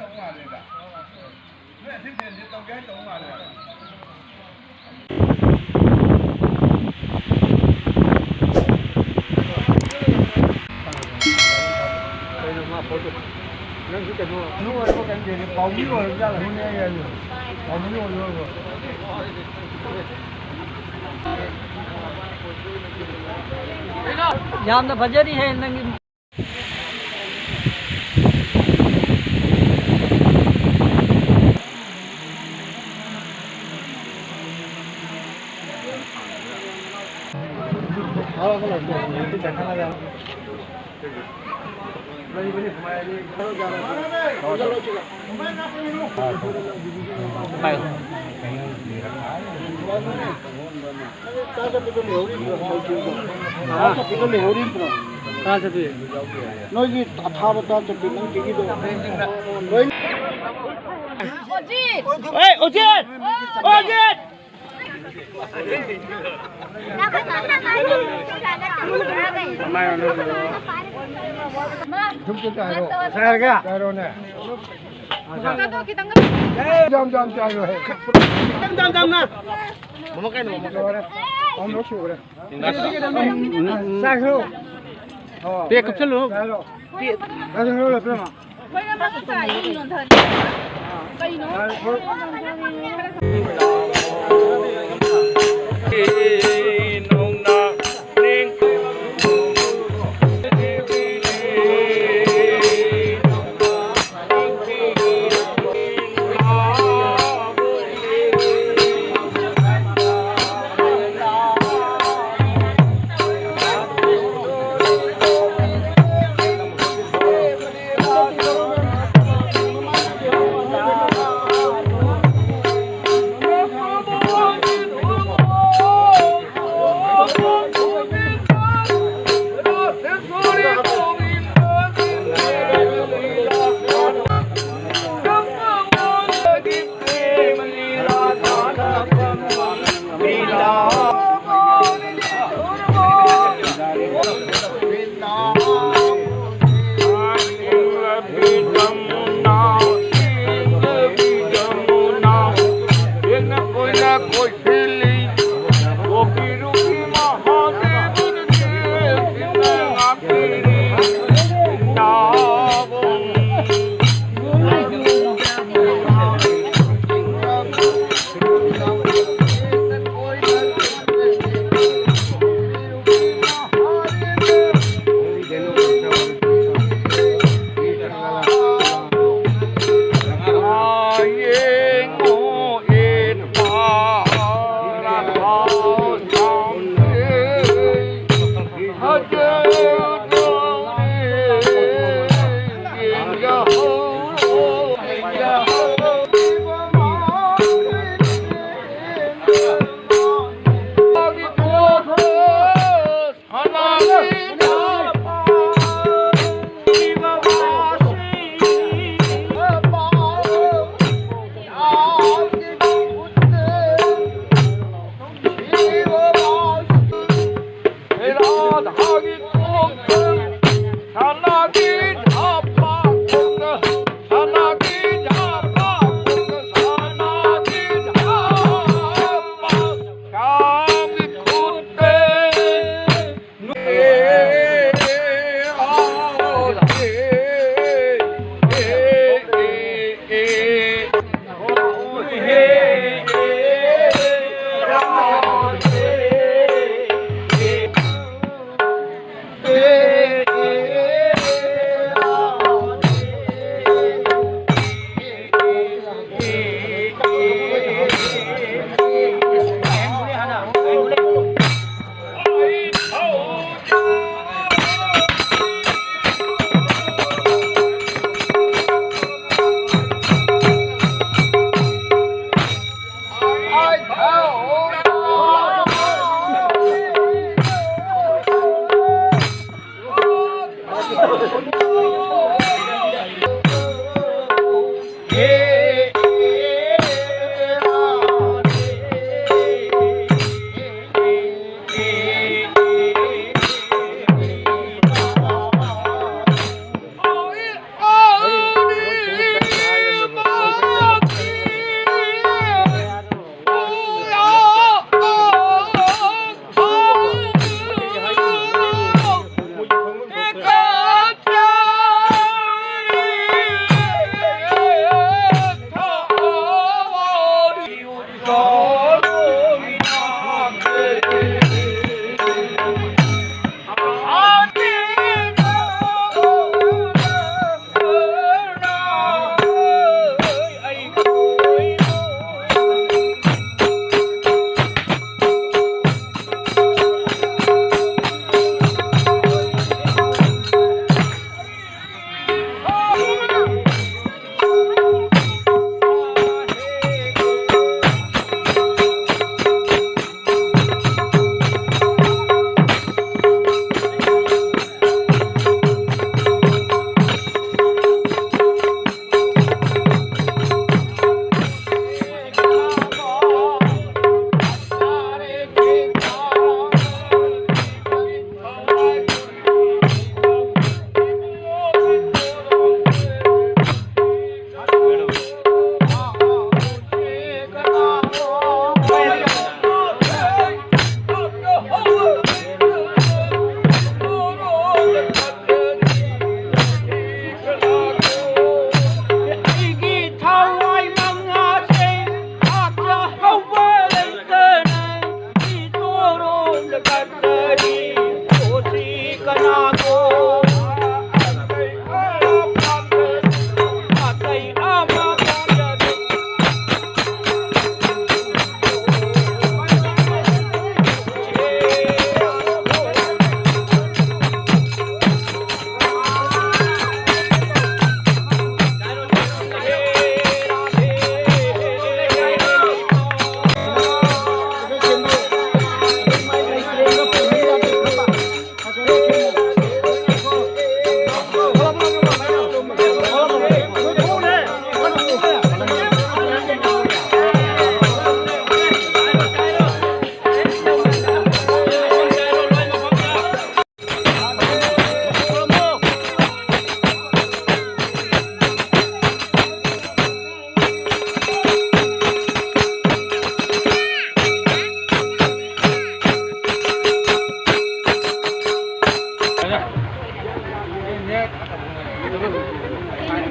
တုံးပါလေကမဲ့ဖြစ်ဖြစ်ဒီတုံးကဲတုံးပါလေJam the budget है नंगी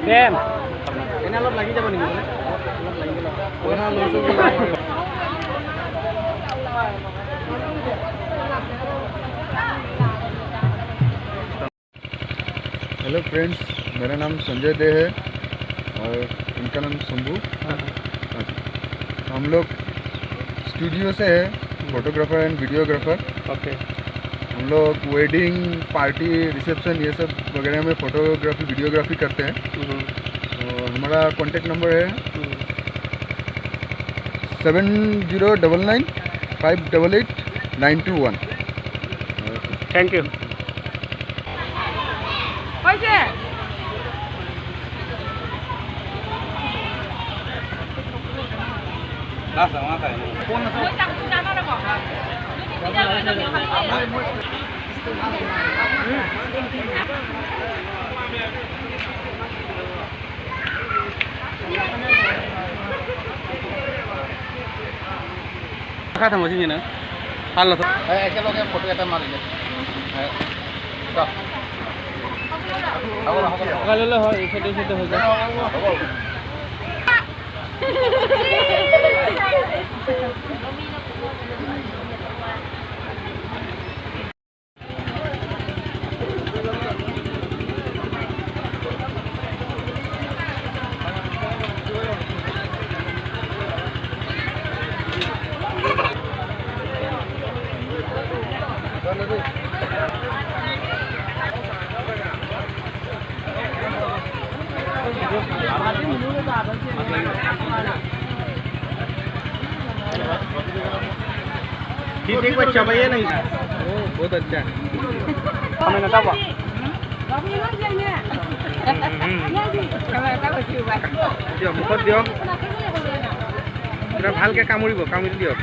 Dem. এনে অলপ লাগি যাব নেকি हेलो फ्रेंड्स, मेरा नाम संजय दे है और इनका नाम शंभू। हम लोग स्टूडियो से है, फोटोग्राफर एंड वीडियोग्राफर। ओके हम लोग वेडिंग पार्टी रिसेप्शन ये सब वगैरह में फोटोग्राफी वीडियोग्राफी करते हैं। तो हमारा कॉन्टेक्ट नंबर है 7099588921। थैंक यू खा थी ना हाल एकेलगे फटो एट मारिले लगे है इफाले इफाले हो जाए ठीक एक बच्चा भैया नहीं बहुत अच्छा हमें ना तब मुखत दियक ভালকে কামুৰিব দিয়ক